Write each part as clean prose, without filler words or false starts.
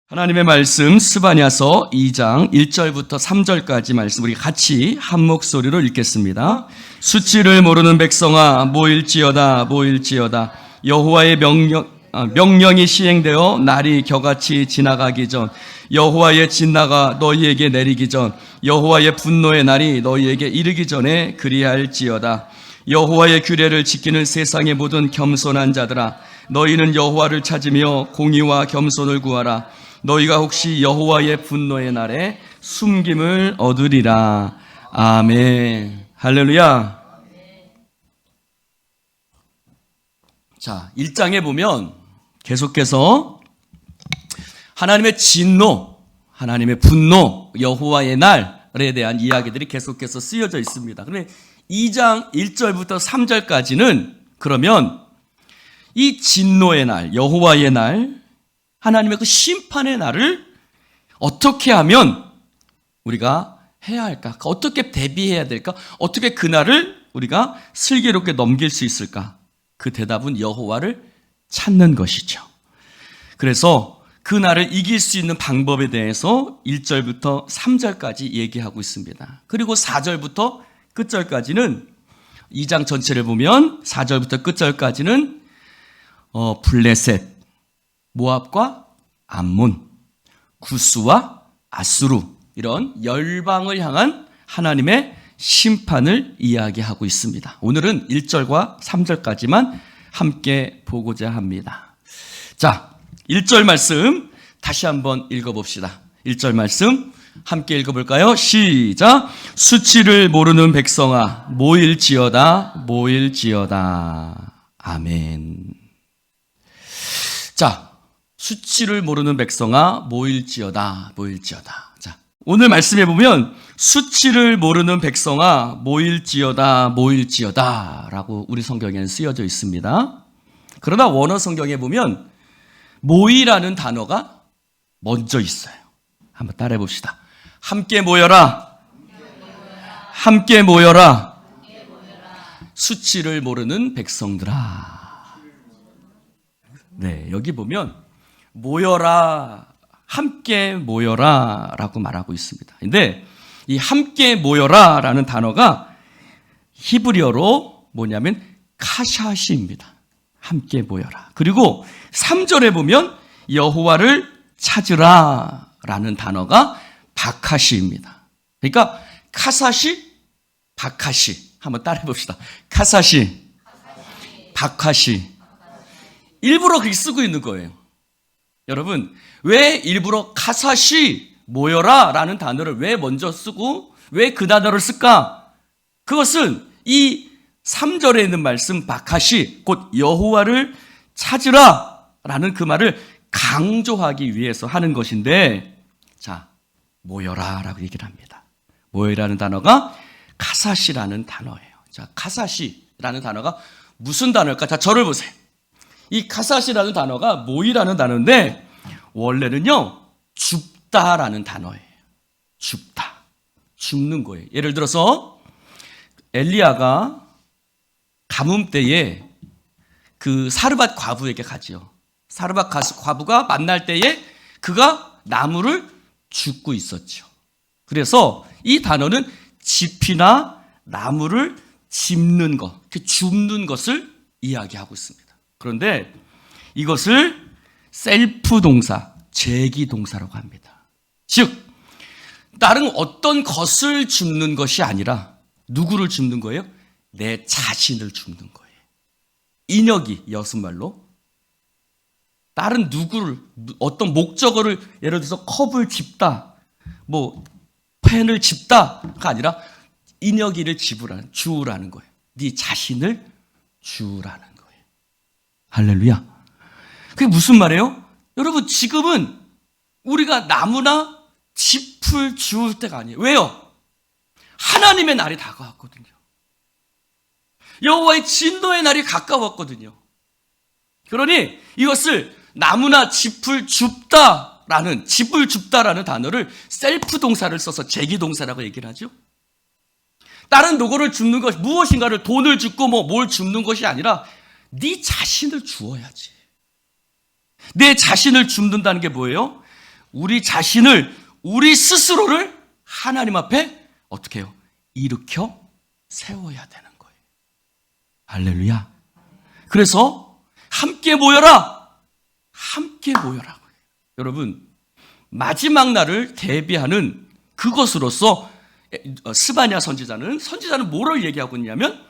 하나님의 말씀 스바냐서 2장 1절부터 3절까지 말씀 우리 같이 한 목소리로 읽겠습니다. 수치를 모르는 백성아 모일지어다 모일지어다. 여호와의 명령이 시행되어 날이 겨같이 지나가기 전, 여호와의 진나가 너희에게 내리기 전, 여호와의 분노의 날이 너희에게 이르기 전에 그리할지어다. 여호와의 규례를 지키는 세상의 모든 겸손한 자들아, 너희는 여호와를 찾으며 공의와 겸손을 구하라. 너희가 혹시 여호와의 분노의 날에 숨김을 얻으리라. 아멘. 할렐루야. 자, 1장에 보면 계속해서 하나님의 진노, 하나님의 분노, 여호와의 날에 대한 이야기들이 계속해서 쓰여져 있습니다. 그런데 2장 1절부터 3절까지는 그러면 이 진노의 날, 여호와의 날, 하나님의 그 심판의 날을 어떻게 하면 우리가 해야 할까? 어떻게 대비해야 될까? 어떻게 그 날을 우리가 슬기롭게 넘길 수 있을까? 그 대답은 여호와를 찾는 것이죠. 그래서 그 날을 이길 수 있는 방법에 대해서 1절부터 3절까지 얘기하고 있습니다. 그리고 4절부터 끝절까지는 2장 전체를 보면 4절부터 끝절까지는 블레셋, 모압과 암몬, 구스와 아수르, 이런 열방을 향한 하나님의 심판을 이야기하고 있습니다. 오늘은 1절과 3절까지만 함께 보고자 합니다. 자, 1절 말씀 다시 한번 읽어봅시다. 1절 말씀 함께 읽어볼까요? 시작! 수치를 모르는 백성아 모일지어다 모일지어다. 아멘. 자, 수치를 모르는 백성아 모일지어다 모일지어다. 자, 오늘 말씀해 보면 수치를 모르는 백성아 모일지어다 모일지어다 라고 우리 성경에는 쓰여져 있습니다. 그러나 원어 성경에 보면 모이라는 단어가 먼저 있어요. 한번 따라해 봅시다. 함께 모여라. 함께 모여라. 수치를 모르는 백성들아. 네, 여기 보면 모여라, 함께 모여라 라고 말하고 있습니다. 근데 이 함께 모여라 라는 단어가 히브리어로 뭐냐면 카샤시입니다. 함께 모여라. 그리고 3절에 보면 여호와를 찾으라 라는 단어가 바카시입니다. 그러니까 카사시, 바카시. 한번 따라해 봅시다. 카사시, 바카시. 일부러 그렇게 쓰고 있는 거예요. 여러분, 왜 일부러 카사시, 모여라 라는 단어를 왜 먼저 쓰고 왜 그 단어를 쓸까? 그것은 이 3절에 있는 말씀 바카시, 곧 여호와를 찾으라 라는 그 말을 강조하기 위해서 하는 것인데, 자, 모여라 라고 얘기를 합니다. 모여라는 단어가 카사시라는 단어예요. 자, 카사시라는 단어가 무슨 단어일까? 자, 저를 보세요. 이 카사시라는 단어가 모이라는 단어인데 원래는요 죽다라는 단어예요. 죽다, 죽는 거예요. 예를 들어서 엘리야가 가뭄 때에 그 사르밧 과부에게 가지요. 사르밧 과부가 만날 때에 그가 나무를 줍고 있었죠. 그래서 이 단어는 집이나 나무를 짚는 것, 줍는 것을 이야기하고 있습니다. 그런데 이것을 셀프 동사, 제기 동사라고 합니다. 즉, 다른 어떤 것을 줍는 것이 아니라 누구를 줍는 거예요? 내 자신을 줍는 거예요. 인역이 여순말로 다른 누구를, 어떤 목적어를 예를 들어서 컵을 짚다, 뭐 펜을 짚다가 아니라 인역이를 주우라는 거예요. 네 자신을 주우라는 거예요. 할렐루야. 그게 무슨 말이에요? 여러분, 지금은 우리가 나무나 짚을 주울 때가 아니에요. 왜요? 하나님의 날이 다가왔거든요. 여호와의 진노의 날이 가까웠거든요. 그러니 이것을 나무나 짚을 줍다라는 단어를 셀프 동사를 써서 제기 동사라고 얘기를 하죠. 다른 노고를 줍는 것, 무엇인가를 돈을 줍고 뭘 줍는 것이 아니라 네 자신을 주어야지. 내 자신을 줍는다는 게 뭐예요? 우리 자신을, 우리 스스로를 하나님 앞에 어떻게 해요? 일으켜 세워야 되는 거예요. 할렐루야. 그래서 함께 모여라. 함께 모여라. 여러분, 마지막 날을 대비하는 그것으로서 스바냐 선지자는 뭐를 얘기하고 있냐면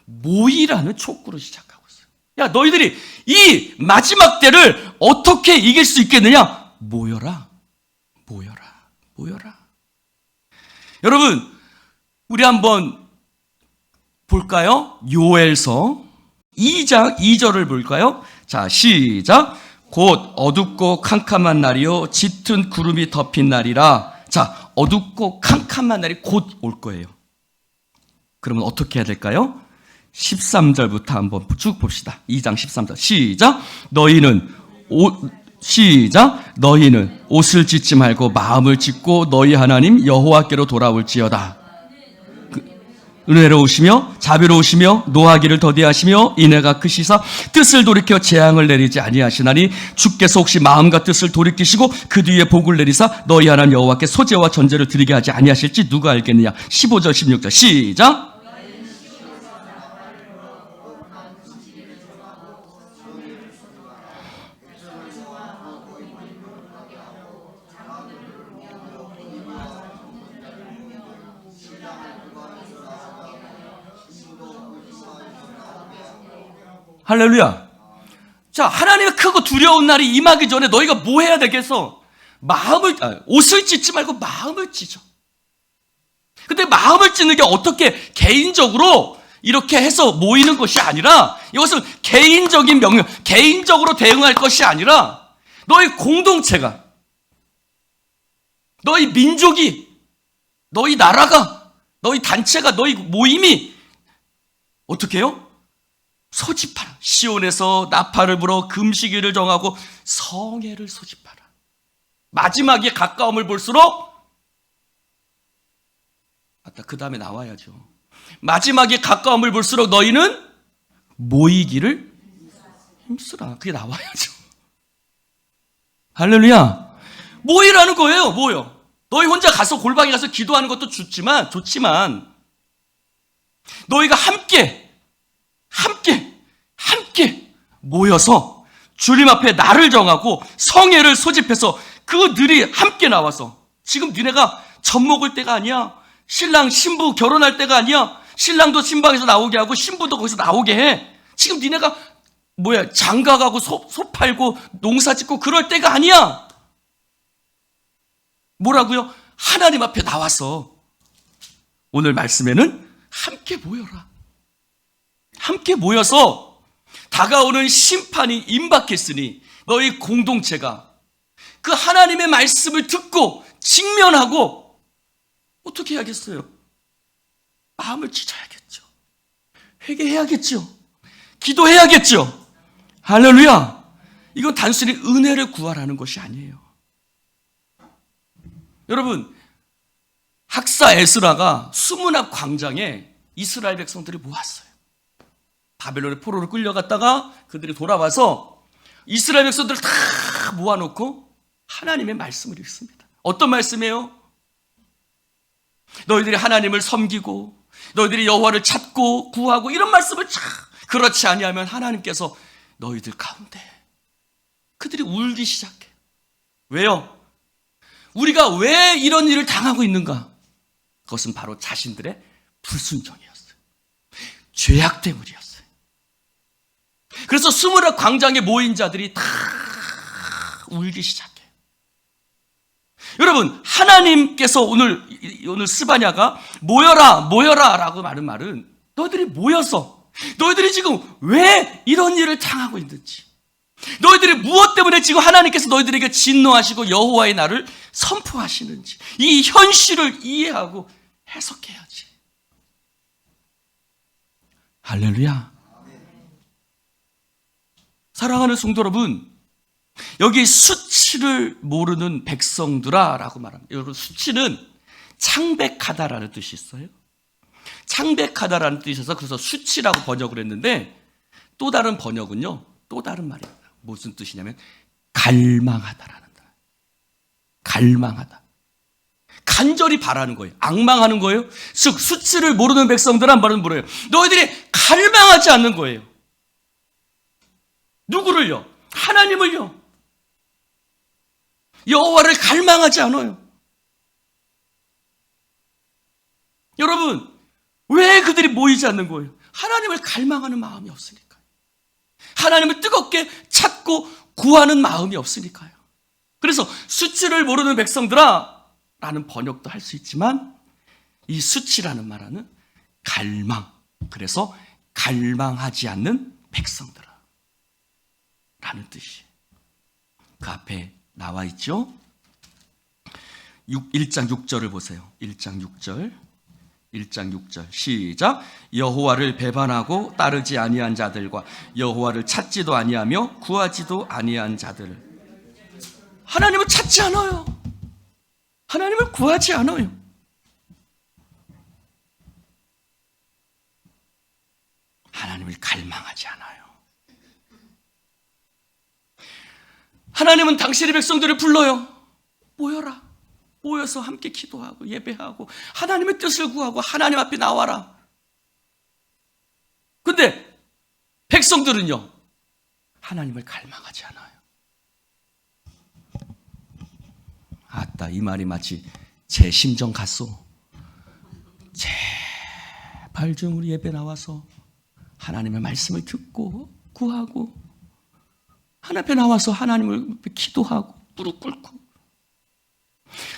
모이라는 촉구를 시작하고 있어요. 야, 너희들이 이 마지막 때를 어떻게 이길 수 있겠느냐? 모여라. 여러분, 우리 한번 볼까요? 요엘서 2장 2절을 볼까요? 자, 시작. 곧 어둡고 캄캄한 날이요 짙은 구름이 덮인 날이라. 자, 어둡고 캄캄한 날이 곧 올 거예요. 그러면 어떻게 해야 될까요? 13절부터 한번 쭉 봅시다. 2장 13절 시작. 너희는 옷을 찢지 말고 마음을 찢고 너희 하나님 여호와께로 돌아올지어다. 은혜로우시며 자비로우시며 노하기를 더디하시며 인애가 크시사 뜻을 돌이켜 재앙을 내리지 아니하시나니 주께서 혹시 마음과 뜻을 돌이키시고 그 뒤에 복을 내리사 너희 하나님 여호와께 소제와 전제를 드리게 하지 아니하실지 누가 알겠느냐. 15절 16절 시작. 할렐루야. 자, 하나님의 크고 두려운 날이 임하기 전에 너희가 뭐 해야 되겠어? 옷을 찢지 말고 마음을 찢어. 근데 마음을 찢는 게 어떻게 개인적으로 이렇게 해서 모이는 것이 아니라 이것은 개인적인 명령, 개인적으로 대응할 것이 아니라 너희 공동체가, 너희 민족이, 너희 나라가, 너희 단체가, 너희 모임이 어떻게 해요? 소집하라. 시온에서 나팔을 불어 금식일을 정하고 성회를 소집하라. 마지막에 가까움을 볼수록 그 다음에 나와야죠. 마지막에 가까움을 볼수록 너희는 모이기를 힘쓰라. 그게 나와야죠. 할렐루야. 모이라는 거예요. 뭐요? 너희 혼자 가서 골방에 가서 기도하는 것도 좋지만 너희가 함께 모여서 주님 앞에 날을 정하고 성회를 소집해서 그들이 함께 나와서, 지금 니네가 젖 먹을 때가 아니야. 신랑 신부 결혼할 때가 아니야. 신랑도 신방에서 나오게 하고 신부도 거기서 나오게 해. 지금 니네가 장가가고 소 팔고 농사 짓고 그럴 때가 아니야. 뭐라고요? 하나님 앞에 나와서 오늘 말씀에는 함께 모여라. 함께 모여서 다가오는 심판이 임박했으니 너희 공동체가 그 하나님의 말씀을 듣고 직면하고 어떻게 해야겠어요? 마음을 찢어야겠죠. 회개해야겠죠. 기도해야겠죠. 할렐루야. 이건 단순히 은혜를 구하라는 것이 아니에요. 여러분, 학사 에스라가 수문학 광장에 이스라엘 백성들이 모았어요. 바벨론의 포로로 끌려갔다가 그들이 돌아와서 이스라엘 백성들을 다 모아놓고 하나님의 말씀을 읽습니다. 어떤 말씀이에요? 너희들이 하나님을 섬기고 너희들이 여호와를 찾고 구하고 이런 말씀을 그렇지 아니하면 하나님께서 너희들 가운데 그들이 울기 시작해. 왜요? 우리가 왜 이런 일을 당하고 있는가? 그것은 바로 자신들의 불순종이었어요. 죄악 때문이었어요. 그래서 수문학 광장에 모인 자들이 다 울기 시작해. 여러분, 하나님께서 오늘 스바냐가 모여라 라고 말한 말은 너희들이 모여서 너희들이 지금 왜 이런 일을 당하고 있는지, 너희들이 무엇 때문에 지금 하나님께서 너희들에게 진노하시고 여호와의 날을 선포하시는지 이 현실을 이해하고 해석해야지. 할렐루야. 사랑하는 성도 여러분, 여기 수치를 모르는 백성들아 라고 말합니다. 여러분, 수치는 창백하다라는 뜻이 있어요. 창백하다라는 뜻이 있어서 그래서 수치라고 번역을 했는데, 또 다른 번역은요, 또 다른 말이에요. 무슨 뜻이냐면 갈망하다라는 뜻. 갈망하다. 간절히 바라는 거예요. 앙망하는 거예요. 즉 수치를 모르는 백성들은 말은 뭐래요? 너희들이 갈망하지 않는 거예요. 누구를요? 하나님을요. 여호와를 갈망하지 않아요. 여러분, 왜 그들이 모이지 않는 거예요? 하나님을 갈망하는 마음이 없으니까요. 하나님을 뜨겁게 찾고 구하는 마음이 없으니까요. 그래서 수치를 모르는 백성들아 라는 번역도 할 수 있지만 이 수치라는 말은 갈망, 그래서 갈망하지 않는 백성들아 라는 뜻이에요. 그 앞에 나와 있죠. 1장 6절을 보세요. 1장 6절 시작. 여호와를 배반하고 따르지 아니한 자들과 여호와를 찾지도 아니하며 구하지도 아니한 자들을. 하나님을 찾지 않아요. 하나님을 구하지 않아요. 하나님을 갈망하지 않아요. 하나님은 당신의 백성들을 불러요. 모여라. 모여서 함께 기도하고 예배하고 하나님의 뜻을 구하고 하나님 앞에 나와라. 근데 백성들은요, 하나님을 갈망하지 않아요. 아따, 이 말이 마치 제 심정 같소. 제발 좀 우리 예배 나와서 하나님의 말씀을 듣고 구하고 하나님 앞에 나와서 하나님을 기도하고 무릎 꿇고.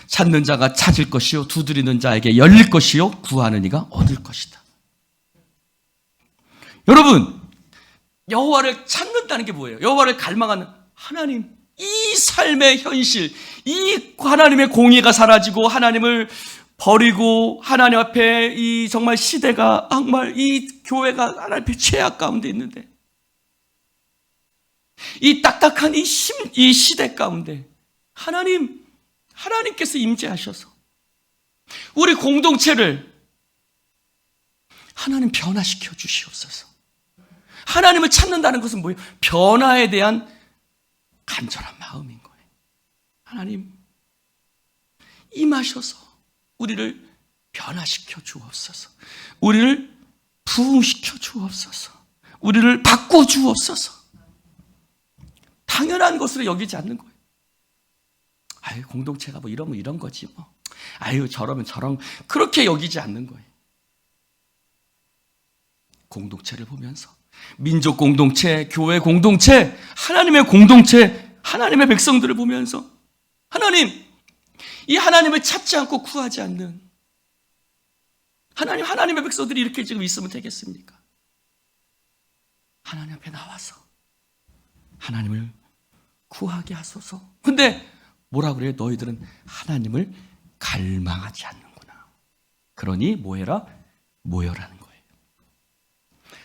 찾는 자가 찾을 것이요 두드리는 자에게 열릴 것이요 구하는 이가 얻을 것이다. 여러분, 여호와를 찾는다는 게 뭐예요? 여호와를 갈망하는 하나님, 이 삶의 현실, 이 하나님의 공의가 사라지고 하나님을 버리고 하나님 앞에 이 정말 시대가 정말 이 교회가 하나님 앞에 죄악 가운데 있는데 이 딱딱한 이 시대 가운데 하나님께서 임재하셔서 우리 공동체를 하나님 변화시켜 주시옵소서. 하나님을 찾는다는 것은 뭐예요? 변화에 대한 간절한 마음인 거예요. 하나님, 임하셔서 우리를 변화시켜 주옵소서. 우리를 부흥시켜 주옵소서. 우리를 바꿔 주옵소서. 당연한 것으로 여기지 않는 거예요. 아유, 공동체가 뭐 이러면 이런 거지 뭐. 아유, 저러면 저런, 그렇게 여기지 않는 거예요. 공동체를 보면서 민족 공동체, 교회 공동체, 하나님의 공동체, 하나님의 백성들을 보면서 하나님, 이 하나님을 찾지 않고 구하지 않는 하나님의 백성들이 이렇게 지금 있으면 되겠습니까? 하나님 앞에 나와서 하나님을 구하게 하소서. 근데 뭐라 그래요? 너희들은 하나님을 갈망하지 않는구나. 그러니 뭐해라? 모여라는 거예요.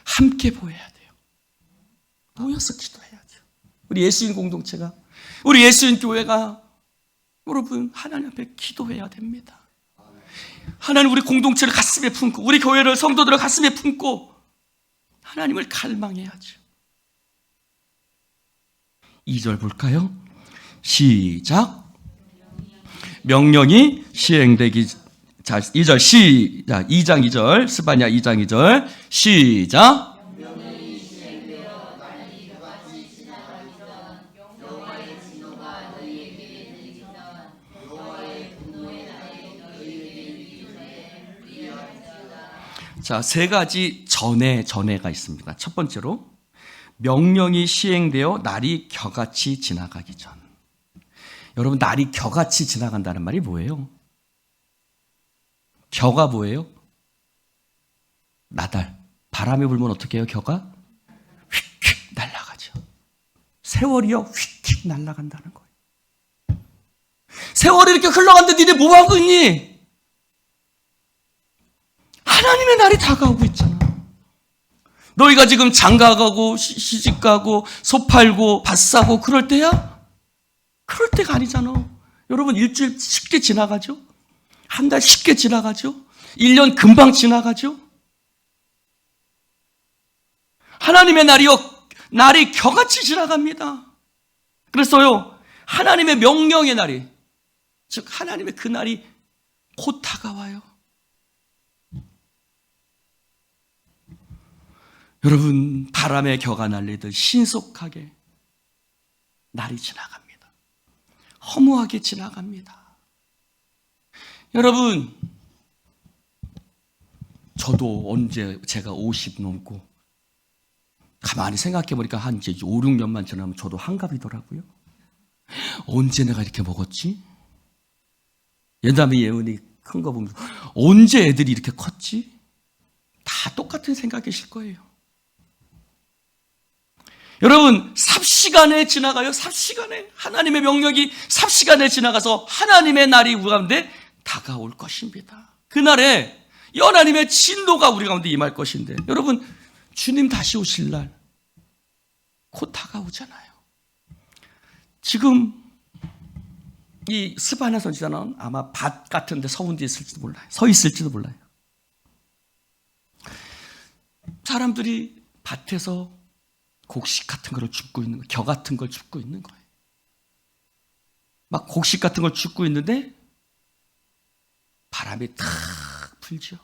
함께 모여야 돼요. 모여서 기도해야죠. 우리 예수인 공동체가, 우리 예수인 교회가 여러분 하나님 앞에 기도해야 됩니다. 하나님 우리 공동체를 가슴에 품고 우리 교회를 성도들을 가슴에 품고 하나님을 갈망해야죠. 2절 볼까요? 시작. 명령이 시행되기. 자, 2절 시작. 2장 2절 스바냐 2장 2절 시작. 자, 세 가지 전에가 있습니다. 첫 번째로 명령이 시행되어 날이 겨같이 지나가기 전. 여러분, 날이 겨같이 지나간다는 말이 뭐예요? 겨가 뭐예요? 나달. 바람이 불면 어떻게 해요? 겨가 휙휙 날아가죠. 세월이요 휙휙 날아간다는 거예요. 세월이 이렇게 흘러갔는데 니네 뭐하고 있니? 하나님의 날이 다가오고 있잖아. 너희가 지금 장가가고 시집가고 소 팔고 밭 사고 그럴 때야? 그럴 때가 아니잖아. 여러분, 일주일 쉽게 지나가죠? 한 달 쉽게 지나가죠? 1년 금방 지나가죠? 하나님의 날이 겨같이 지나갑니다. 그래서요, 하나님의 명령의 날이, 즉 하나님의 그날이 곧 다가와요. 여러분, 바람에 겨가 날리듯 신속하게 날이 지나갑니다. 허무하게 지나갑니다. 여러분, 저도 언제 제가 50 넘고 가만히 생각해 보니까 한 이제 5, 6년만 지나면 저도 한갑이더라고요. 언제 내가 이렇게 먹었지? 예담이 예은이 큰 거 보면서 언제 애들이 이렇게 컸지? 다 똑같은 생각이실 거예요. 여러분, 삽시간에 지나가요. 삽시간에. 하나님의 명령이 삽시간에 지나가서 하나님의 날이 우리 가운데 다가올 것입니다. 그날에 하나님의 진노가 우리 가운데 임할 것인데, 여러분, 주님 다시 오실 날 곧 다가오잖아요. 지금 이 스바냐 선지자는 아마 밭 같은 데 서운 데 있을지도 몰라요. 서 있을지도 몰라요. 사람들이 밭에서 곡식 같은 걸 줍고 있는 거예요. 겨 같은 걸 줍고 있는 거예요. 막 곡식 같은 걸 줍고 있는데 바람이 탁 불죠.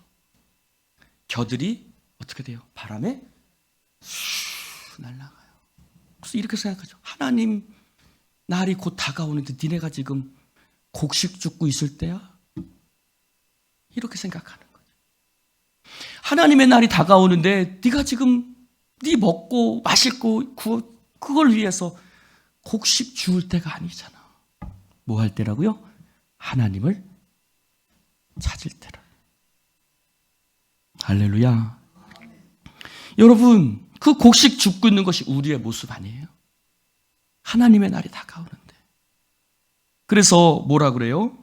겨들이 어떻게 돼요? 바람에 슉 날아가요. 그래서 이렇게 생각하죠. 하나님 날이 곧 다가오는데 니네가 지금 곡식 줍고 있을 때야? 이렇게 생각하는 거죠. 하나님의 날이 다가오는데 네가 지금 네 먹고 마실 거 그걸 위해서 곡식 주울 때가 아니잖아. 뭐 할 때라고요? 하나님을 찾을 때라. 할렐루야. 여러분, 그 곡식 줍고 있는 것이 우리의 모습 아니에요? 하나님의 날이 다가오는데. 그래서 뭐라 그래요?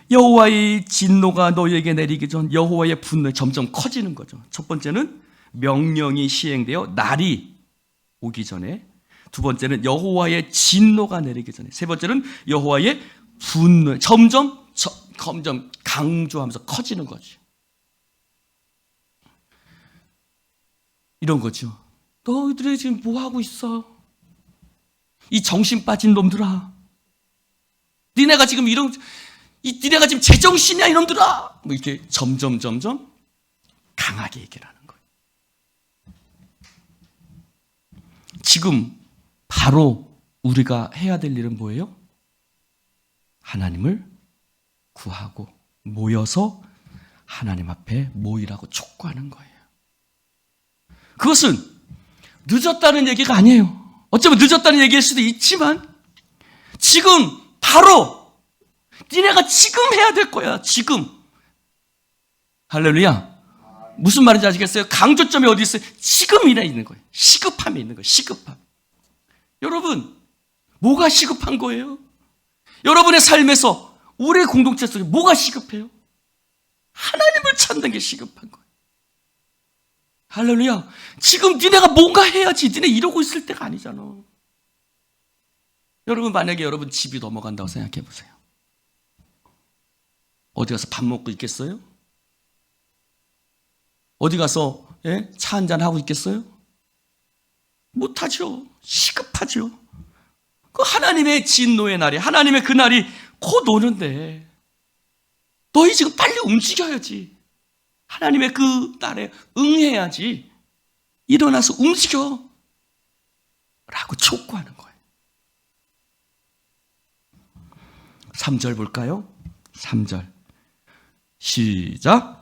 여호와의 진노가 너희에게 내리기 전 여호와의 분노가 점점 커지는 거죠. 첫 번째는 명령이 시행되어 날이 오기 전에, 두 번째는 여호와의 진노가 내리기 전에, 세 번째는 여호와의 분노, 점점 강조하면서 커지는 거죠. 이런 거죠. 너희들이 지금 뭐 하고 있어? 이 정신 빠진 놈들아. 니네가 지금 니네가 지금 제정신이야 이놈들아. 뭐 이렇게 점점 강하게 얘기를 하는 거예요. 지금 바로 우리가 해야 될 일은 뭐예요? 하나님을 구하고 모여서 하나님 앞에 모이라고 촉구하는 거예요. 그것은 늦었다는 얘기가 아니에요. 어쩌면 늦었다는 얘기일 수도 있지만 지금 바로 니네가 지금 해야 될 거야. 지금. 할렐루야. 무슨 말인지 아시겠어요? 강조점이 어디 있어요? 지금이라 있는 거예요. 시급함에 있는 거예요. 시급함. 여러분, 뭐가 시급한 거예요? 여러분의 삶에서, 우리 공동체 속에 뭐가 시급해요? 하나님을 찾는 게 시급한 거예요. 할렐루야. 지금 니네가 뭔가 해야지. 니네 이러고 있을 때가 아니잖아. 여러분, 만약에 여러분 집이 넘어간다고 생각해 보세요. 어디 가서 밥 먹고 있겠어요? 어디 가서 차 한잔 하고 있겠어요? 못하죠. 시급하죠. 그 하나님의 진노의 날이, 하나님의 그 날이 곧 오는데 너희 지금 빨리 움직여야지. 하나님의 그 날에 응해야지. 일어나서 움직여 라고 촉구하는 거예요. 3절 볼까요? 3절 시작.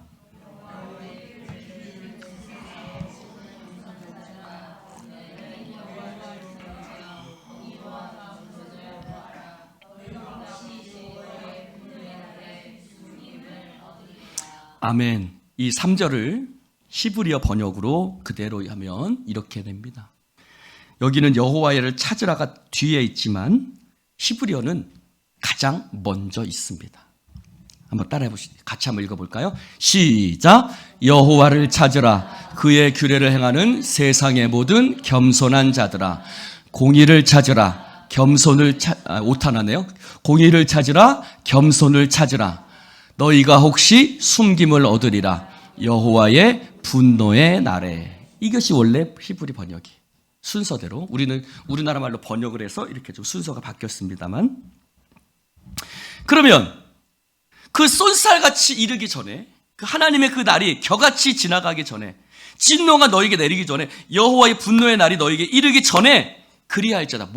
아멘. 이 3절을 히브리어 번역으로 그대로 하면 이렇게 됩니다. 여기는 여호와를 찾으라가 뒤에 있지만 히브리어는 가장 먼저 있습니다. 한번 따라해 보시죠. 같이 한번 읽어볼까요? 시작. 여호와를 찾으라. 그의 규례를 행하는 세상의 모든 겸손한 자들아. 공의를 찾으라. 오타나네요. 공의를 찾으라. 겸손을 찾으라. 너희가 혹시 숨김을 얻으리라. 여호와의 분노의 날에. 이것이 원래 히브리 번역이 순서대로, 우리는 우리나라 말로 번역을 해서 이렇게 좀 순서가 바뀌었습니다만, 그러면 그 쏜살같이 이르기 전에, 그 하나님의 그 날이 겨같이 지나가기 전에, 진노가 너에게 내리기 전에, 여호와의 분노의 날이 너에게 이르기 전에 그리할 자다.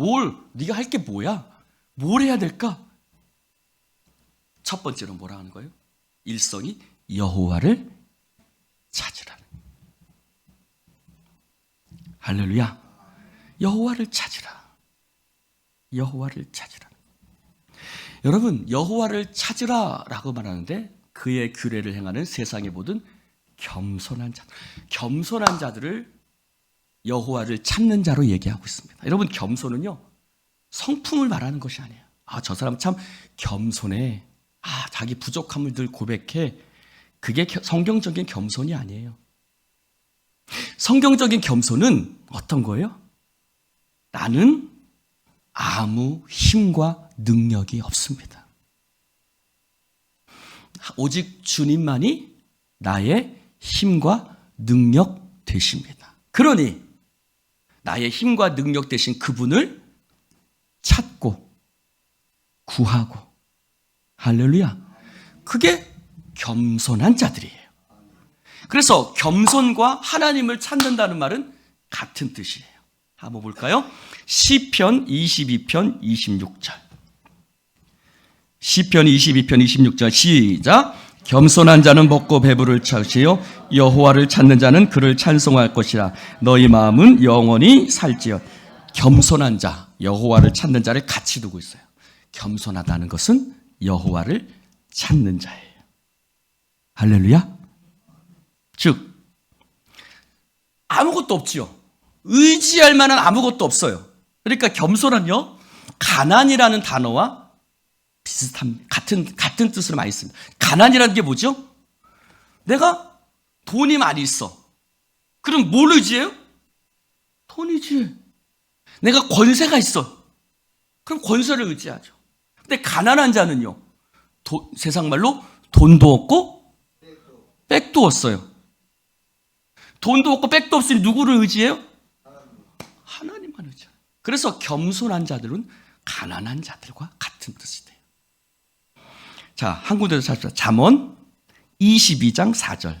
네가 할 게 뭐야? 뭘 해야 될까? 첫 번째로 뭐라 하는 거예요? 일성이 여호와를 찾으라는. 할렐루야. 여호와를 찾으라. 여호와를 찾으라. 여러분, 여호와를 찾으라라고 말하는데 그의 규례를 행하는 세상의 모든 겸손한 자들, 겸손한 자들을 여호와를 찾는 자로 얘기하고 있습니다. 여러분, 겸손은요 성품을 말하는 것이 아니에요. 저 사람 참 겸손해. 자기 부족함을 늘 고백해. 그게 성경적인 겸손이 아니에요. 성경적인 겸손은 어떤 거예요? 나는 아무 힘과 능력이 없습니다. 오직 주님만이 나의 힘과 능력 되십니다. 그러니 나의 힘과 능력 되신 그분을 찾고 구하고, 할렐루야, 그게 겸손한 자들이에요. 그래서 겸손과 하나님을 찾는다는 말은 같은 뜻이에요. 한번 볼까요? 시편 22편 26절. 시편 22편 26절 시작. 겸손한 자는 먹고 배부를 찾으시요 여호와를 찾는 자는 그를 찬송할 것이라. 너희 마음은 영원히 살지어. 겸손한 자, 여호와를 찾는 자를 같이 두고 있어요. 겸손하다는 것은 여호와를 찾는 자예요. 할렐루야. 즉 아무것도 없지요. 의지할 만한 아무것도 없어요. 그러니까 겸손은요, 가난이라는 단어와 비슷한, 같은 뜻으로 많이 씁니다. 가난이라는 게 뭐죠? 내가 돈이 많이 있어. 그럼 뭘 의지해요? 돈이지. 내가 권세가 있어. 그럼 권세를 의지하죠. 근데 가난한 자는요, 세상 말로 돈도 없고 백도 없어요. 돈도 없고 백도 없으니 누구를 의지해요? 하나님만 의지해요. 그래서 겸손한 자들은 가난한 자들과 같은 뜻이 돼요. 자, 한 군데서 찾읍시다. 잠언 22장 4절.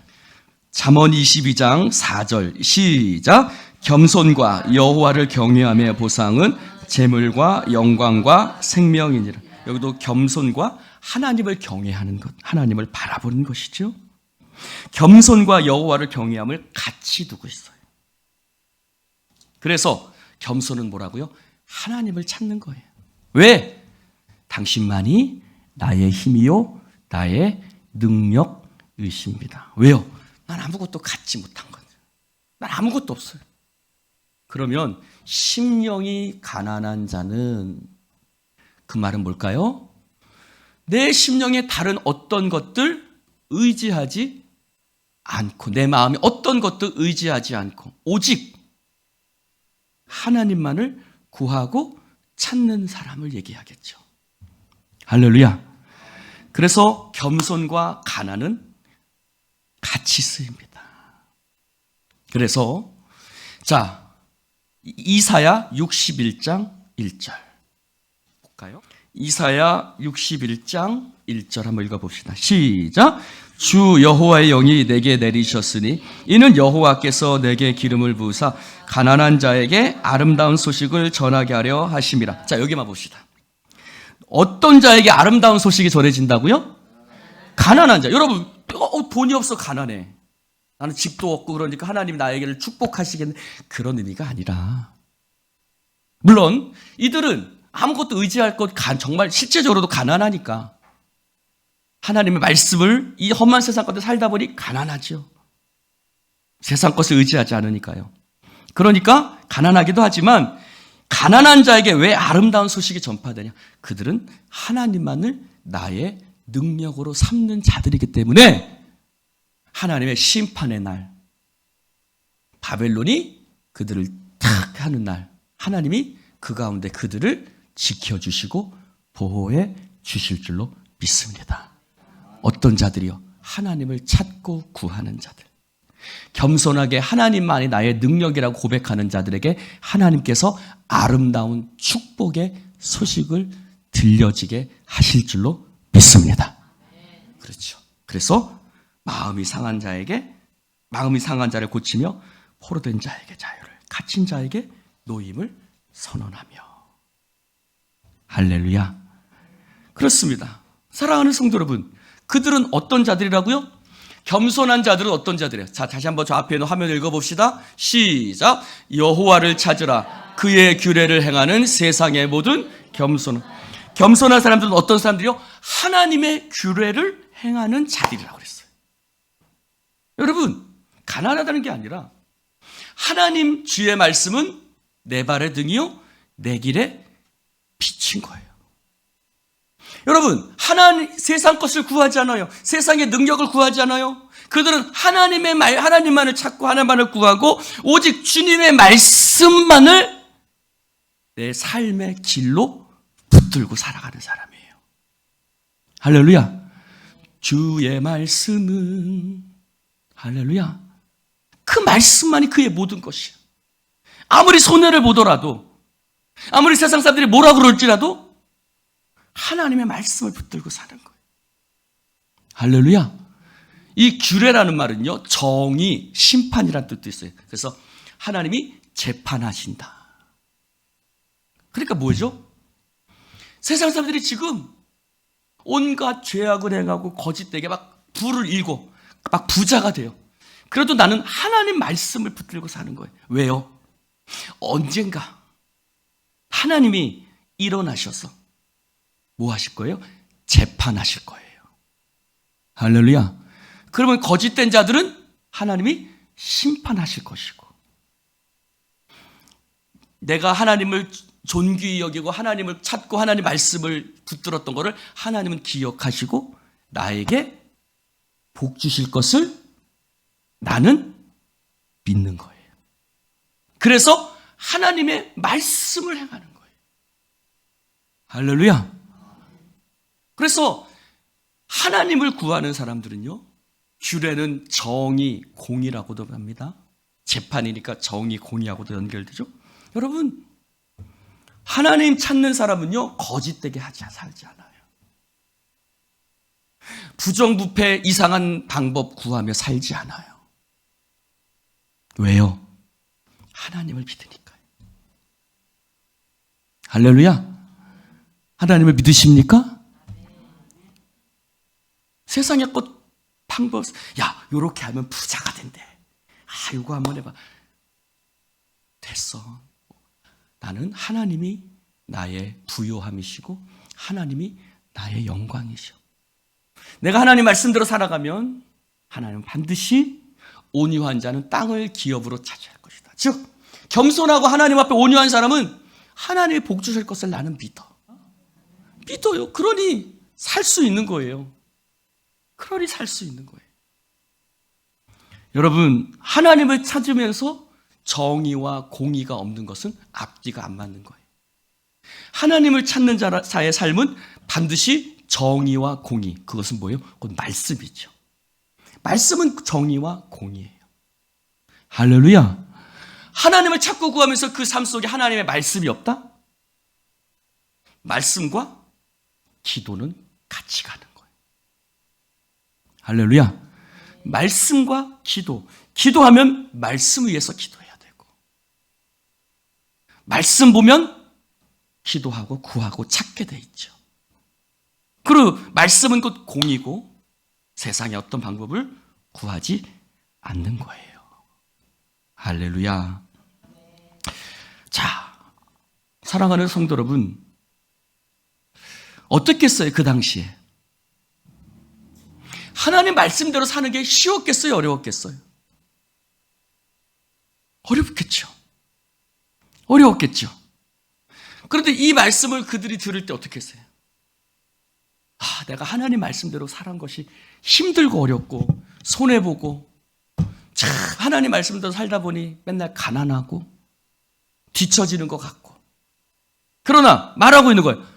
잠언 22장 4절 시작. 겸손과 여호와를 경외함의 보상은 재물과 영광과 생명이니라. 여기도 겸손과 하나님을 경외하는 것, 하나님을 바라보는 것이죠. 겸손과 여호와를 경외함을 같이 두고 있어요. 그래서 겸손은 뭐라고요? 하나님을 찾는 거예요. 왜? 당신만이 나의 힘이요 나의 능력이십니다. 왜요? 난 아무것도 갖지 못한 거예요. 난 아무것도 없어요. 그러면 심령이 가난한 자는, 그 말은 뭘까요? 내 심령에 다른 어떤 것들 의지하지 않고, 내 마음이 어떤 것도 의지하지 않고 오직 하나님만을 구하고 찾는 사람을 얘기하겠죠. 할렐루야. 그래서 겸손과 가난은 같이 쓰입니다. 그래서 자, 이사야 61장 1절 볼까요? 이사야 61장 1절 한번 읽어봅시다. 시작. 주 여호와의 영이 내게 내리셨으니 이는 여호와께서 내게 기름을 부으사 가난한 자에게 아름다운 소식을 전하게 하려 하심이라. 자, 여기만 봅시다. 어떤 자에게 아름다운 소식이 전해진다고요? 가난한 자. 여러분, 돈이 없어 가난해. 나는 집도 없고 그러니까 하나님이 나에게를 축복하시겠네. 그런 의미가 아니라, 물론 이들은 아무것도 의지할 것, 정말 실제적으로도 가난하니까 하나님의 말씀을 이 험한 세상 가운데 살다 보니 가난하죠. 세상 것을 의지하지 않으니까요. 그러니까 가난하기도 하지만 가난한 자에게 왜 아름다운 소식이 전파되냐? 그들은 하나님만을 나의 능력으로 삼는 자들이기 때문에 하나님의 심판의 날, 바벨론이 그들을 탁 하는 날, 하나님이 그 가운데 그들을 지켜주시고 보호해 주실 줄로 믿습니다. 어떤 자들이요? 하나님을 찾고 구하는 자들. 겸손하게 하나님만이 나의 능력이라고 고백하는 자들에게 하나님께서 아름다운 축복의 소식을 들려지게 하실 줄로 믿습니다. 그렇죠. 그래서 마음이 상한 자를 고치며 포로된 자에게 자유를, 갇힌 자에게 노임을 선언하며. 할렐루야. 그렇습니다. 사랑하는 성도 여러분, 그들은 어떤 자들이라고요? 겸손한 자들은 어떤 자들이에요? 자, 다시 한번 저 앞에 있는 화면 읽어봅시다. 시작. 여호와를 찾으라. 그의 규례를 행하는 세상의 모든 겸손한 사람들은 어떤 사람들이요? 하나님의 규례를 행하는 자들이라고 그랬어요. 여러분, 가난하다는 게 아니라 하나님 주의 말씀은 내 발의 등이요 내 길에 빛인 거예요. 여러분, 세상 것을 구하지 않아요. 세상의 능력을 구하지 않아요. 그들은 하나님의 말, 하나님만을 찾고 하나님만을 구하고 오직 주님의 말씀만을 내 삶의 길로 붙들고 살아가는 사람이에요. 할렐루야. 주의 말씀은, 할렐루야, 그 말씀만이 그의 모든 것이에요. 아무리 손해를 보더라도, 아무리 세상 사람들이 뭐라 그럴지라도 하나님의 말씀을 붙들고 사는 거예요. 할렐루야. 이 규례라는 말은요, 정의, 심판이라는 뜻도 있어요. 그래서 하나님이 재판하신다. 그러니까 뭐죠? 세상 사람들이 지금 온갖 죄악을 행하고 거짓되게 막 부를 일고 막 부자가 돼요. 그래도 나는 하나님 말씀을 붙들고 사는 거예요. 왜요? 언젠가 하나님이 일어나셔서 뭐 하실 거예요? 재판하실 거예요. 할렐루야. 그러면 거짓된 자들은 하나님이 심판하실 것이고, 내가 하나님을 존귀히 여기고 하나님을 찾고 하나님 말씀을 붙들었던 것을 하나님은 기억하시고 나에게 복 주실 것을 나는 믿는 거예요. 그래서 하나님의 말씀을 행하는 거예요. 할렐루야. 그래서 하나님을 구하는 사람들은요, 규례는 정의, 공의라고도 합니다. 재판이니까 정의, 공의하고도 연결되죠. 여러분, 하나님 찾는 사람은요, 거짓되게 살지 않아요. 부정부패 이상한 방법 구하며 살지 않아요. 왜요? 하나님을 믿으니까요. 할렐루야. 하나님을 믿으십니까? 세상의 것 방법, 야, 요렇게 하면 부자가 된대. 아, 요거 한번 해봐. 됐어. 나는 하나님이 나의 부요함이시고 하나님이 나의 영광이시오. 내가 하나님 말씀대로 살아가면 하나님은 반드시 온유한 자는 땅을 기업으로 차지할 것이다. 즉, 겸손하고 하나님 앞에 온유한 사람은 하나님의 복 주실 것을 나는 믿어요. 그러니 살 수 있는 거예요. 그러니 살 수 있는 거예요. 여러분, 하나님을 찾으면서 정의와 공의가 없는 것은 앞뒤가 안 맞는 거예요. 하나님을 찾는 자의 삶은 반드시 정의와 공의, 그것은 뭐예요? 그건 말씀이죠. 말씀은 정의와 공의예요. 할렐루야. 하나님을 찾고 구하면서 그 삶 속에 하나님의 말씀이 없다? 말씀과 기도는 같이 가는 거예요. 할렐루야. 말씀과 기도하면 말씀 위에서 기도해야 되고, 말씀 보면 기도하고 구하고 찾게 돼 있죠. 그리고 말씀은 곧 공이고 세상의 어떤 방법을 구하지 않는 거예요. 할렐루야. 자, 사랑하는 성도 여러분, 어떻겠어요? 그 당시에 하나님 말씀대로 사는 게 쉬웠겠어요? 어려웠겠어요? 어려웠겠죠. 그런데 이 말씀을 그들이 들을 때 어떻게 했어요? 아, 내가 하나님 말씀대로 살은 것이 힘들고 어렵고 손해보고, 참 하나님 말씀대로 살다 보니 맨날 가난하고 뒤처지는 것 같고, 그러나 말하고 있는 거예요.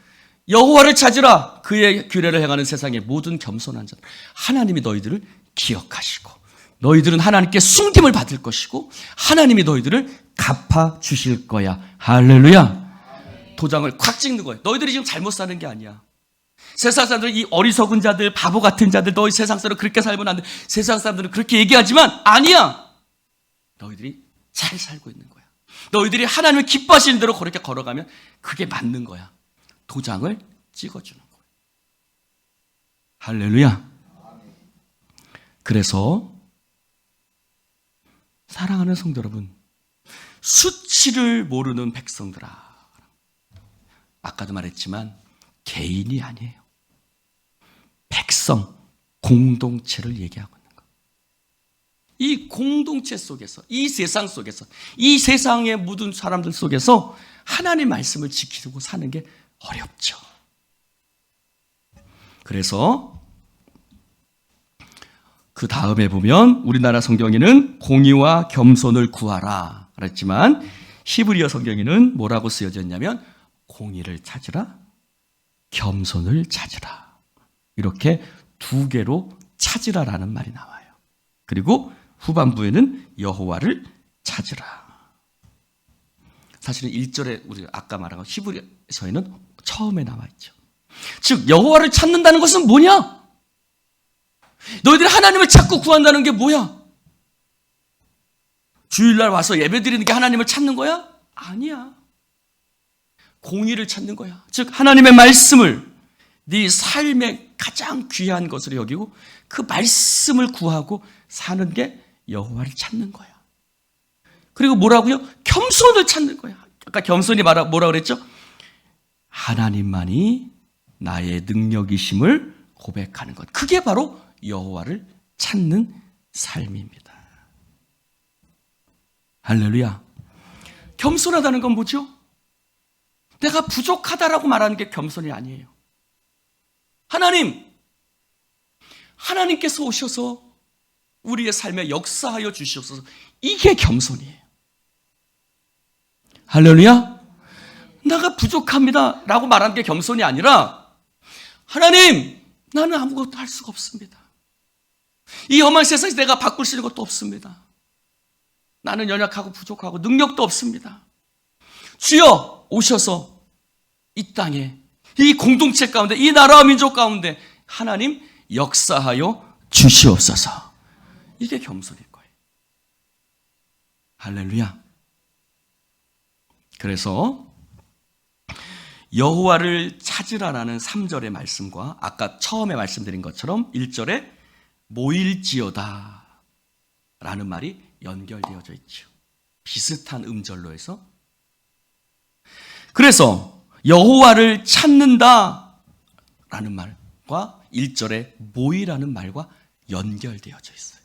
여호와를 찾으라. 그의 규례를 행하는 세상의 모든 겸손한 자들, 하나님이 너희들을 기억하시고 너희들은 하나님께 숨김을 받을 것이고 하나님이 너희들을 갚아주실 거야. 할렐루야. 도장을 콱 찍는 거예요. 너희들이 지금 잘못 사는 게 아니야. 세상 사람들은 이 어리석은 자들, 바보 같은 자들, 너희 세상 사람들은 그렇게 살면 안 돼. 세상 사람들은 그렇게 얘기하지만 아니야. 너희들이 잘 살고 있는 거야. 너희들이 하나님을 기뻐하시는 대로 그렇게 걸어가면 그게 맞는 거야. 도장을 찍어주는 거야. 할렐루야. 그래서 사랑하는 성도 여러분, 수치를 모르는 백성들아. 아까도 말했지만 개인이 아니에요. 백성, 공동체를 얘기하고 있는 거예요. 이 공동체 속에서, 이 세상 속에서, 이 세상에 묻은 사람들 속에서 하나님의 말씀을 지키고 사는 게 어렵죠. 그래서 그 다음에 보면 우리나라 성경에는 공의와 겸손을 구하라 그랬지만 히브리어 성경에는 뭐라고 쓰여져 있냐면 공의를 찾으라, 겸손을 찾으라. 이렇게 두 개로 찾으라라는 말이 나와요. 그리고 후반부에는 여호와를 찾으라. 사실은 1절에 우리가 아까 말한 것 히브리서에는 처음에 나와 있죠. 즉 여호와를 찾는다는 것은 뭐냐? 너희들이 하나님을 찾고 구한다는 게 뭐야? 주일날 와서 예배드리는 게 하나님을 찾는 거야? 아니야. 공의를 찾는 거야. 즉 하나님의 말씀을 네 삶의 가장 귀한 것으로 여기고 그 말씀을 구하고 사는 게 여호와를 찾는 거야. 그리고 뭐라고요? 겸손을 찾는 거야. 아까 겸손이 뭐라 그랬죠? 하나님만이 나의 능력이심을 고백하는 것. 그게 바로 여호와를 찾는 삶입니다. 할렐루야. 겸손하다는 건 뭐죠? 내가 부족하다라고 말하는 게 겸손이 아니에요. 하나님께서 오셔서 우리의 삶에 역사하여 주시옵소서. 이게 겸손이에요. 할렐루야. 내가 부족합니다 라고 말하는 게 겸손이 아니라 하나님, 나는 아무것도 할 수가 없습니다. 이 험한 세상에서 내가 바꿀 수 있는 것도 없습니다. 나는 연약하고 부족하고 능력도 없습니다. 주여 오셔서 이 땅에, 이 공동체 가운데, 이 나라와 민족 가운데 하나님 역사하여 주시옵소서. 이게 겸손일 거예요. 할렐루야. 그래서 여호와를 찾으라라는 3절의 말씀과 아까 처음에 말씀드린 것처럼 1절에 모일지어다 라는 말이 연결되어져 있죠. 비슷한 음절로 해서. 그래서 여호와를 찾는다 라는 말과 1절에 모이라는 말과 연결되어져 있어요.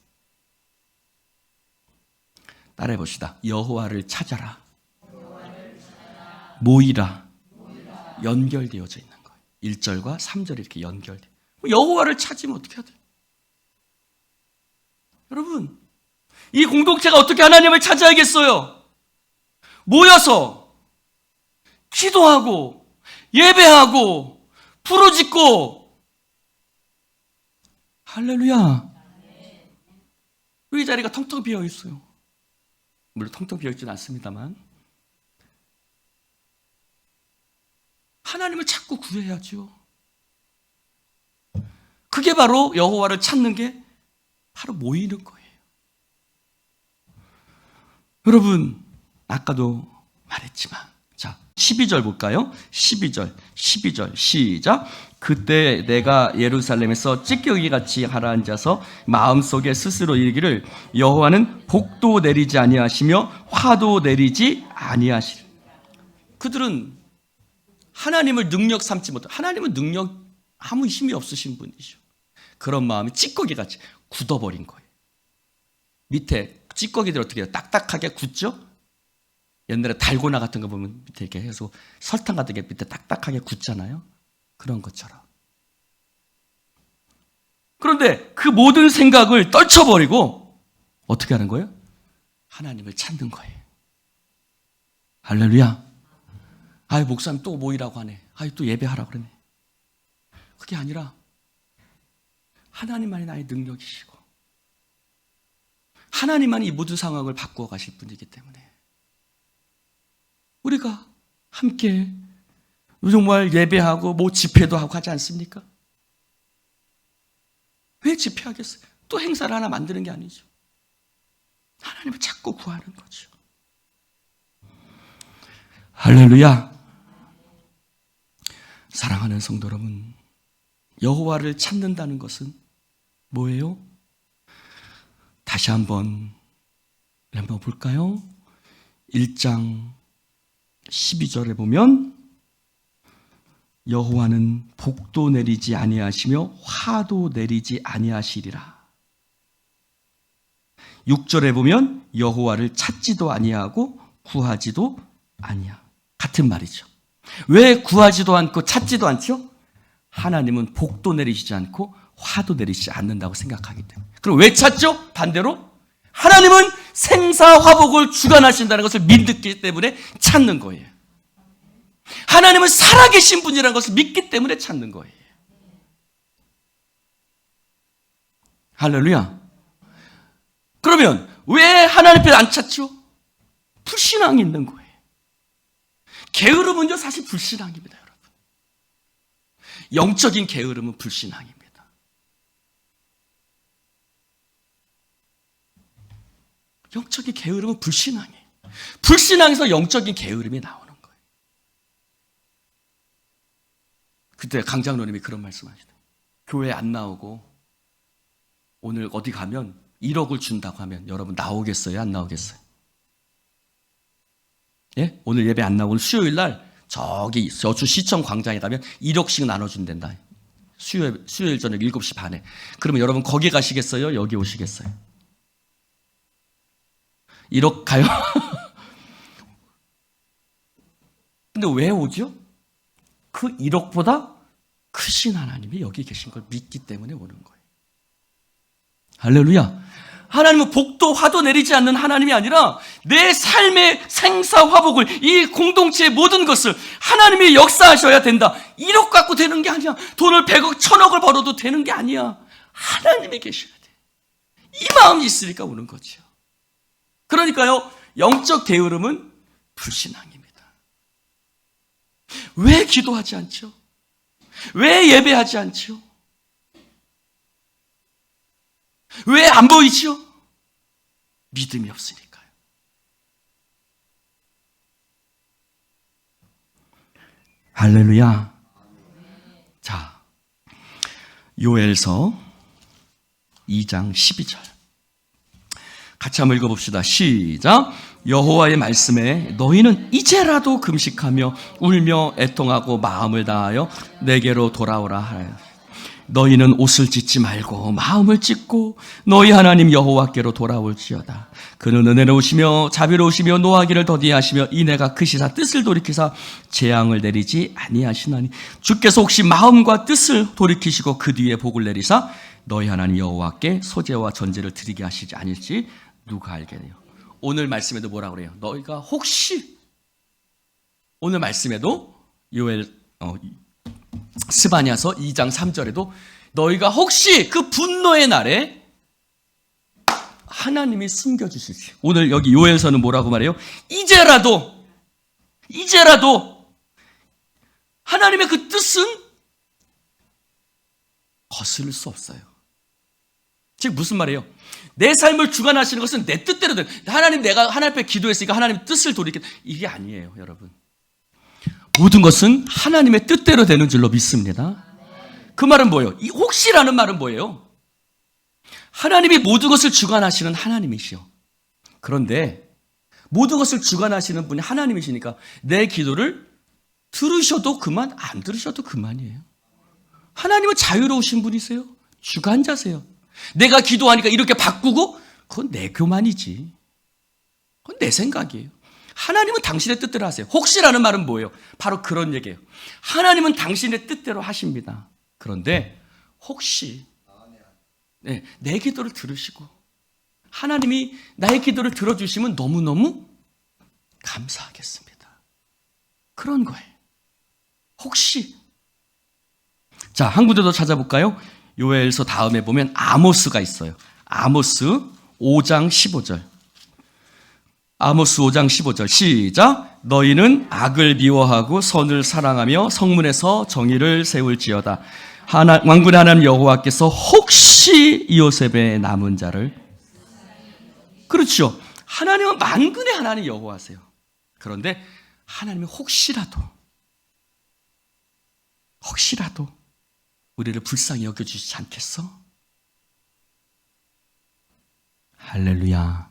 따라해 봅시다. 여호와를 찾아라. 모이라. 연결되어져 있는 거예요. 1절과 3절이 이렇게 연결돼. 여호와를 찾으면 어떻게 해야 돼요? 여러분, 이 공동체가 어떻게 하나님을 찾아야겠어요? 모여서 기도하고 예배하고 부르짖고. 할렐루야. 이 자리가 텅텅 비어 있어요. 물론 텅텅 비어 있지는 않습니다만 하나님을 찾고 구해야죠. 그게 바로 여호와를 찾는 게 바로 모이는 거예요. 여러분, 아까도 말했지만, 자, 12절 볼까요? 12절 시작. 그때 내가 예루살렘에서 찢겨기같이 가라앉아서 마음속에 스스로 이르기를 여호와는 복도 내리지 아니하시며 화도 내리지 아니하시리. 그들은 하나님을 능력 삼지 못하고, 하나님은 능력 아무 힘이 없으신 분이죠. 그런 마음이 찌꺼기같이 굳어버린 거예요. 밑에 찌꺼기들 어떻게 해요? 딱딱하게 굳죠? 옛날에 달고나 같은 거 보면 밑에 이렇게 해서 설탕 같은 게 밑에 딱딱하게 굳잖아요. 그런 것처럼. 그런데 그 모든 생각을 떨쳐버리고 어떻게 하는 거예요? 하나님을 찾는 거예요. 할렐루야. 아유, 목사님 또 모이라고 하네. 아유, 또 예배하라고 그러네. 그게 아니라 하나님만이 나의 능력이시고 하나님만이 이 모든 상황을 바꾸어 가실 분이기 때문에 우리가 함께 정말 예배하고 뭐 집회도 하고 하지 않습니까? 왜 집회하겠어요? 또 행사를 하나 만드는 게 아니죠. 하나님을 찾고 구하는 거죠. 할렐루야. 사랑하는 성도 여러분, 여호와를 찾는다는 것은 뭐예요? 다시 한번 볼까요? 1장 12절에 보면 여호와는 복도 내리지 아니하시며 화도 내리지 아니하시리라. 6절에 보면 여호와를 찾지도 아니하고 구하지도 아니하. 같은 말이죠. 왜 구하지도 않고 찾지도 않죠? 하나님은 복도 내리시지 않고 화도 내리시지 않는다고 생각하기 때문에. 그럼 왜 찾죠? 반대로 하나님은 생사화복을 주관하신다는 것을 믿기 때문에 찾는 거예요. 하나님은 살아계신 분이라는 것을 믿기 때문에 찾는 거예요. 할렐루야. 그러면 왜 하나님 앞에 안 찾죠? 불신앙이 있는 거예요. 게으름은요 사실 불신앙입니다, 여러분. 영적인 게으름은 불신앙입니다. 영적인 게으름은 불신앙이에요. 불신앙에서 영적인 게으름이 나오는 거예요. 그때 강장로님이 그런 말씀하시더라고요. 교회 안 나오고 오늘 어디 가면 1억을 준다고 하면 여러분 나오겠어요? 안 나오겠어요? 예? 오늘 예배 안 나오고 수요일 날 저기 여주 시청 광장에 가면 1억씩 나눠준단다. 수요일 저녁 7시 반에. 그러면 여러분 거기 가시겠어요? 여기 오시겠어요? 1억 가요? 근데 왜 오죠? 그 1억보다 크신 하나님이 여기 계신 걸 믿기 때문에 오는 거예요. 할렐루야. 하나님은 복도 화도 내리지 않는 하나님이 아니라 내 삶의 생사화복을, 이 공동체의 모든 것을 하나님이 역사하셔야 된다. 1억 갖고 되는 게 아니야. 돈을 100억, 1000억을 벌어도 되는 게 아니야. 하나님이 계셔야 돼. 이 마음이 있으니까 오는 거죠. 그러니까요, 영적 게으름은 불신앙입니다. 왜 기도하지 않죠? 왜 예배하지 않죠? 왜 안 보이지요? 믿음이 없으니까요. 할렐루야. 자, 요엘서 2장 12절 같이 한번 읽어봅시다. 시작. 여호와의 말씀에 너희는 이제라도 금식하며 울며 애통하고 마음을 다하여 내게로 돌아오라 하여. 너희는 옷을 찢지 말고 마음을 찢고 너희 하나님 여호와께로 돌아올지어다. 그는 은혜로우시며 자비로우시며 노하기를 더디하시며 이내가 크시사 뜻을 돌이키사 재앙을 내리지 아니하시나니 주께서 혹시 마음과 뜻을 돌이키시고 그 뒤에 복을 내리사 너희 하나님 여호와께 소제와 전제를 드리게 하시지 아닐지 누가 알겠네요. 오늘 말씀에도 뭐라고 그래요? 너희가 혹시, 오늘 말씀에도 요엘 스바냐서 2장 3절에도 너희가 혹시 그 분노의 날에 하나님이 숨겨주실지. 오늘 여기 요엘서는 뭐라고 말해요? 이제라도 하나님의 그 뜻은 거스를 수 없어요. 즉 무슨 말이에요? 내 삶을 주관하시는 것은 내 뜻대로 돼. 하나님, 내가 하나님 앞에 기도했으니까 하나님 뜻을 돌이켜. 이게 아니에요, 여러분. 모든 것은 하나님의 뜻대로 되는 줄로 믿습니다. 그 말은 뭐예요? 이 혹시라는 말은 뭐예요? 하나님이 모든 것을 주관하시는 하나님이시요. 그런데 모든 것을 주관하시는 분이 하나님이시니까 내 기도를 들으셔도 그만, 안 들으셔도 그만이에요. 하나님은 자유로우신 분이세요. 주관자세요. 내가 기도하니까 이렇게 바꾸고 그건 내 교만이지. 그건 내 생각이에요. 하나님은 당신의 뜻대로 하세요. 혹시라는 말은 뭐예요? 바로 그런 얘기예요. 하나님은 당신의 뜻대로 하십니다. 그런데 혹시 내 기도를 들으시고 하나님이 나의 기도를 들어주시면 너무너무 감사하겠습니다. 그런 거예요. 혹시. 자, 한 군데 더 찾아볼까요? 요엘서 다음에 보면 아모스가 있어요. 아모스 5장 15절. 아모스 5장 15절 시작. 너희는 악을 미워하고 선을 사랑하며 성문에서 정의를 세울지어다. 왕군의 하나님 여호와께서 혹시 요셉의 남은 자를, 그렇죠. 하나님은 만군의 하나님 여호와세요. 그런데 하나님은 혹시라도 우리를 불쌍히 여겨주시지 않겠어? 할렐루야.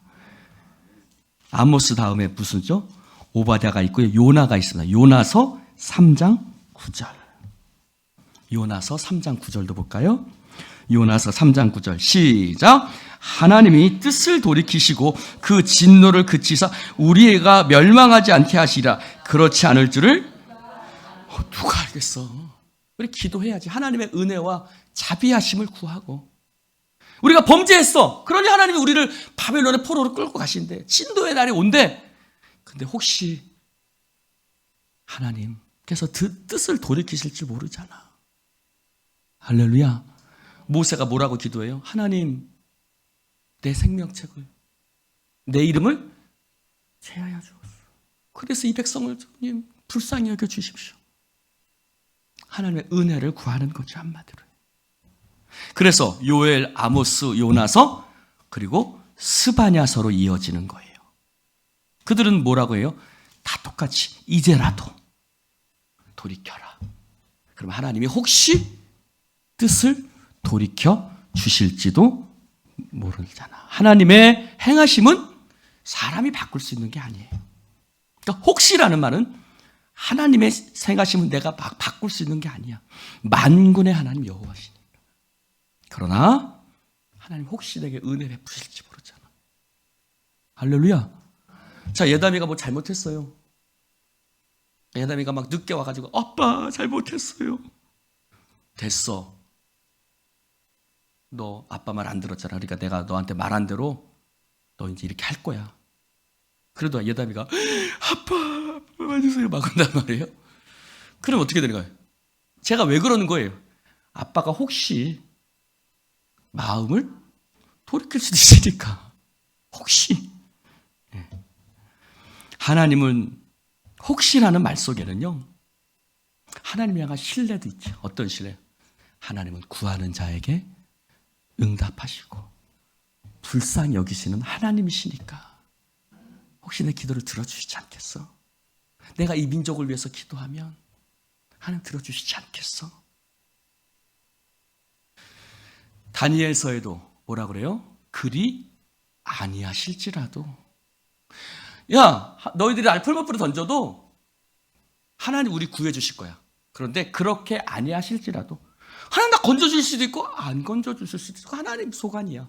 아모스 다음에 무슨죠? 오바댜가 있고요. 요나가 있습니다. 요나서 3장 9절. 요나서 3장 9절도 볼까요? 요나서 3장 9절 시작. 하나님이 뜻을 돌이키시고 그 진노를 그치사 우리가 멸망하지 않게 하시라. 그렇지 않을 줄을 누가 알겠어? 우리 기도해야지. 하나님의 은혜와 자비하심을 구하고. 우리가 범죄했어. 그러니 하나님이 우리를 바벨론의 포로로 끌고 가신대. 진도의 날이 온대. 근데 혹시 하나님께서 뜻을 돌이키실지 모르잖아. 할렐루야. 모세가 뭐라고 기도해요? 하나님, 내 생명책을, 내 이름을 제하여 주옵소서. 그래서 이 백성을 주님 불쌍히 여겨 주십시오. 하나님의 은혜를 구하는 거죠, 한마디로. 그래서 요엘, 아모스, 요나서 그리고 스바냐서로 이어지는 거예요. 그들은 뭐라고 해요? 다 똑같이 이제라도 돌이켜라. 그럼 하나님이 혹시 뜻을 돌이켜 주실지도 모르잖아. 하나님의 행하심은 사람이 바꿀 수 있는 게 아니에요. 그러니까 혹시라는 말은 하나님의 행하심은 내가 바꿀 수 있는 게 아니야. 만군의 하나님 여호와시니까. 그러나 하나님 혹시 내게 은혜 베푸실지 모르잖아. 할렐루야. 자, 예담이가 뭐 잘못했어요. 예담이가 막 늦게 와가지고 아빠 잘못했어요. 됐어. 너 아빠 말 안 들었잖아. 그러니까 내가 너한테 말한 대로 너 이제 이렇게 할 거야. 그래도 예담이가 아빠 봐주세요 막 한단 말이에요. 그럼 어떻게 되는 거예요? 제가 왜 그러는 거예요? 아빠가 혹시 마음을 돌이킬 수도 있으니까. 혹시. 하나님은 혹시라는 말 속에는요, 하나님을 향한 신뢰도 있죠. 어떤 신뢰? 하나님은 구하는 자에게 응답하시고 불쌍히 여기시는 하나님이시니까 혹시 내 기도를 들어주시지 않겠어? 내가 이 민족을 위해서 기도하면 하나님 들어주시지 않겠어? 다니엘서에도 뭐라 그래요? 그리 아니하실지라도. 야, 너희들이 알풀무불을 던져도 하나님 우리 구해주실 거야. 그런데 그렇게 아니하실지라도 하나님 나 건져줄 수도 있고 안 건져주실 수도 있고 하나님 소관이야.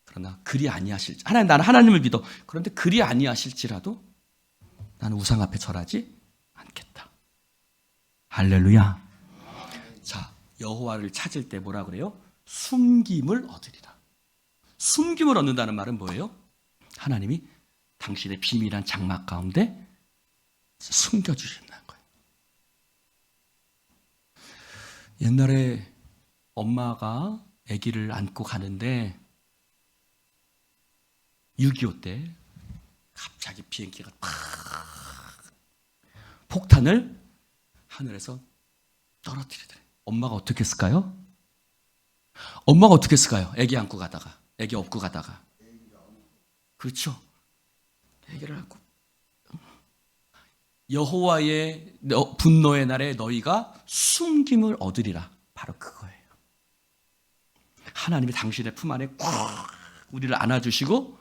그러나 그리 아니하실지, 하나님, 나는 하나님을 믿어. 그런데 그리 아니하실지라도 나는 우상 앞에 절하지 않겠다. 할렐루야. 자, 여호와를 찾을 때 뭐라 그래요? 숨김을 얻으리라. 숨김을 얻는다는 말은 뭐예요? 하나님이 당신의 비밀한 장막 가운데 숨겨주신다는 거예요. 옛날에 엄마가 아기를 안고 가는데 6.25 때 갑자기 비행기가 팍 폭탄을 하늘에서 떨어뜨리더래. 엄마가 어떻게 했을까요? 엄마가 어떻게 했을까요? 아기 안고 가다가, 아기 업고 가다가. 그렇죠. 아기를 안고. 여호와의 분노의 날에 너희가 숨김을 얻으리라. 바로 그거예요. 하나님이 당신의 품 안에 꽉 우리를 안아주시고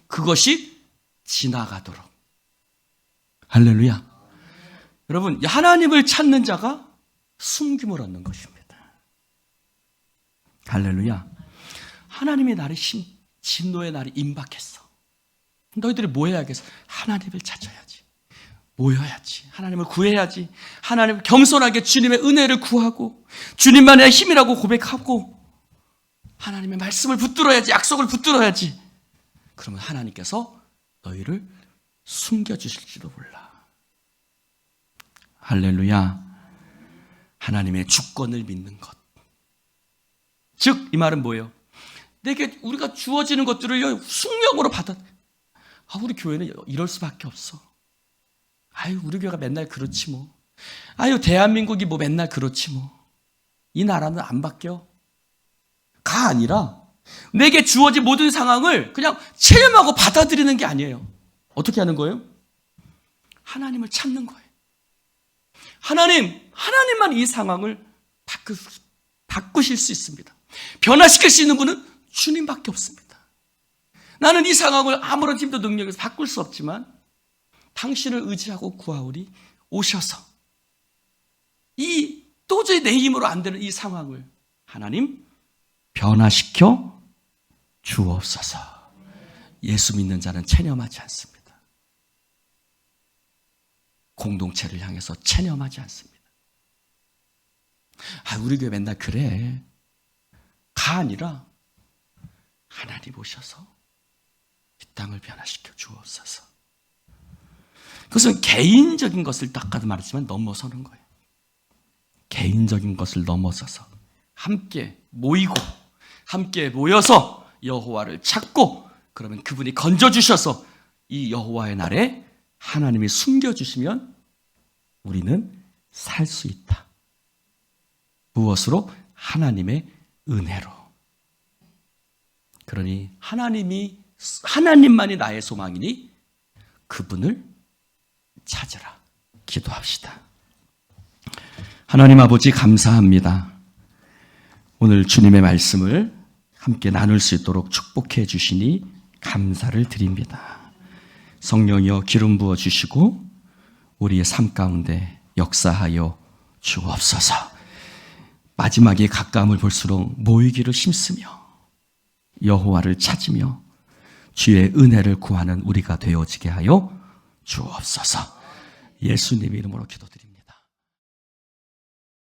그것이 지나가도록. 할렐루야. 여러분, 하나님을 찾는 자가 숨김을 얻는 것입니다. 할렐루야. 하나님의 날이 진노의 날이 임박했어. 너희들이 뭐 해야겠어? 하나님을 찾아야지. 모여야지. 하나님을 구해야지. 하나님을 겸손하게 주님의 은혜를 구하고 주님만의 힘이라고 고백하고 하나님의 말씀을 붙들어야지. 약속을 붙들어야지. 그러면 하나님께서 너희를 숨겨주실지도 몰라. 할렐루야. 하나님의 주권을 믿는 것. 즉, 이 말은 뭐예요? 내게 우리가 주어지는 것들을 숙명으로 받아. 우리 교회는 이럴 수밖에 없어. 아유, 우리 교회가 맨날 그렇지 뭐. 아유, 대한민국이 뭐 맨날 그렇지 뭐. 이 나라는 안 바뀌어. 가 아니라 내게 주어진 모든 상황을 그냥 체험하고 받아들이는 게 아니에요. 어떻게 하는 거예요? 하나님을 찾는 거예요. 하나님만 이 상황을 바꾸실 수 있습니다. 변화시킬 수 있는 분은 주님밖에 없습니다. 나는 이 상황을 아무런 힘도 능력에서 바꿀 수 없지만 당신을 의지하고 구하오니 오셔서 이 도저히 내 힘으로 안 되는 이 상황을 하나님 변화시켜 주옵소서. 예수 믿는 자는 체념하지 않습니다. 공동체를 향해서 체념하지 않습니다. 아, 우리 교회 맨날 그래. 가 아니라 하나님 오셔서 이 땅을 변화시켜 주옵소서. 그것은 개인적인 것을 아까도 말했지만 넘어서는 거예요. 개인적인 것을 넘어서서 함께 모이고 함께 모여서 여호와를 찾고 그러면 그분이 건져주셔서 이 여호와의 날에 하나님이 숨겨주시면 우리는 살 수 있다. 무엇으로? 하나님의 은혜로. 그러니 하나님만이 나의 소망이니 그분을 찾으라. 기도합시다. 하나님 아버지 감사합니다. 오늘 주님의 말씀을 함께 나눌 수 있도록 축복해 주시니 감사를 드립니다. 성령이여 기름 부어 주시고 우리의 삶 가운데 역사하여 주옵소서. 마지막에 가까움을 볼수록 모이기를 힘쓰며 여호와를 찾으며 주의 은혜를 구하는 우리가 되어지게 하여 주옵소서. 예수님의 이름으로 기도드립니다.